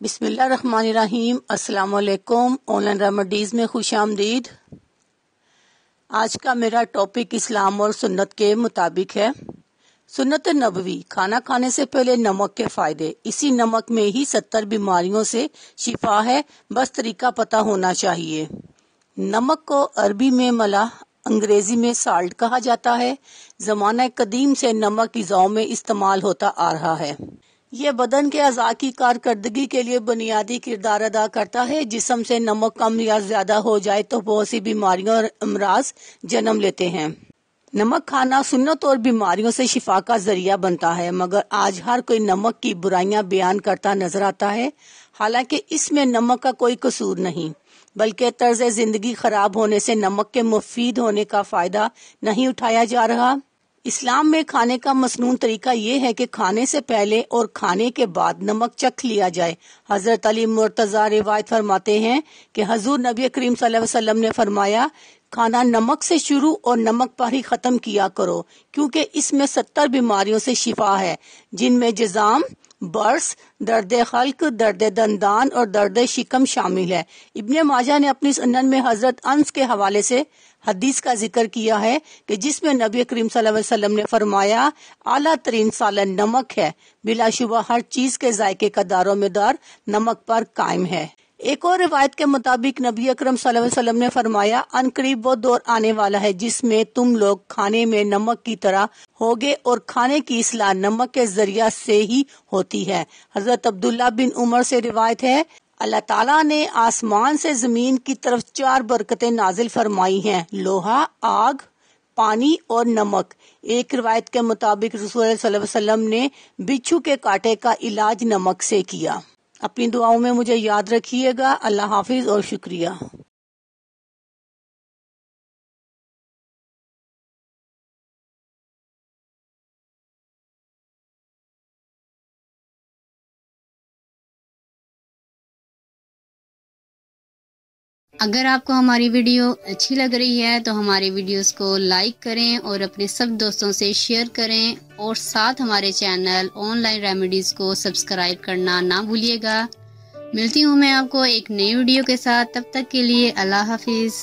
बिस्मिल्लाहिर्रहमानिर्रहीम। अस्सलाम वालेकुम। ऑनलाइन रेमेडीज में खुश आमदीद। आज का मेरा टॉपिक इस्लाम और सुन्नत के मुताबिक है। सुन्नत-ए-नबवी, खाना खाने से पहले नमक के फायदे। इसी नमक में ही 70 बीमारियों से शिफा है, बस तरीका पता होना चाहिए। नमक को अरबी में मलाह, अंग्रेजी में साल्ट कहा जाता है। जमाना कदीम से नमक ग़िज़ाओं में इस्तेमाल होता आ रहा है। ये बदन के अज़ा की कारकर्दगी के लिए बुनियादी किरदार अदा करता है। जिस्म से नमक कम या ज्यादा हो जाए तो बहुत सी बीमारियों और अमराज जन्म लेते हैं। नमक खाना सुन्नत और बीमारियों से शिफा का जरिया बनता है, मगर आज हर कोई नमक की बुराइयां बयान करता नजर आता है। हालांकि इसमें नमक का कोई कसूर नहीं, बल्कि तर्ज जिंदगी खराब होने से नमक के मुफीद होने का फायदा नहीं उठाया जा रहा। इस्लाम में खाने का मसनून तरीका ये है कि खाने से पहले और खाने के बाद नमक चख लिया जाए। हजरत अली मुर्तजा रिवायत फरमाते हैं कि हजूर नबी करीम सल्लल्लाहु अलैहि वसल्लम ने फरमाया, खाना नमक से शुरू और नमक पर ही खत्म किया करो, क्योंकि इसमें 70 बीमारियों से शिफा है, जिनमें जज़ाम, बर्स, दर्द खल्क, दर्द दंदान और दर्द शिकम शामिल है। इब्ने माजा ने अपनी सुनन में हजरत अंस के हवाले से हदीस का जिक्र किया है कि जिसमें नबी करीम सल्लल्लाहु अलैहि वसल्लम ने फरमाया, आला तरीन सालन नमक है, बिलाशुबा हर चीज के जायके का दारोमदार नमक पर कायम है। एक और रिवायत के मुताबिक नबी अकरम सल्लल्लाहु अलैहि वसल्लम ने फरमाया, अनकरीब वो दौर आने वाला है जिसमें तुम लोग खाने में नमक की तरह होगे और खाने की इस्लाह नमक के जरिया से ही होती है। हजरत अब्दुल्ला बिन उमर से रिवायत है, अल्लाह ताला ने आसमान से जमीन की तरफ 4 बरकतें नाजिल फरमाई हैं, लोहा, आग, पानी और नमक। एक रिवायत के मुताबिक रसूल सल्लल्लाहु अलैहि वसल्लम ने बिच्छू के कांटे का इलाज नमक से किया। अपनी दुआओं में मुझे याद रखिएगा। अल्लाह हाफिज और शुक्रिया। अगर आपको हमारी वीडियो अच्छी लग रही है तो हमारी वीडियोस को लाइक करें और अपने सब दोस्तों से शेयर करें, और साथ हमारे चैनल ऑनलाइन रेमेडीज को सब्सक्राइब करना ना भूलिएगा। मिलती हूँ मैं आपको एक नई वीडियो के साथ, तब तक के लिए अल्लाह हाफिज।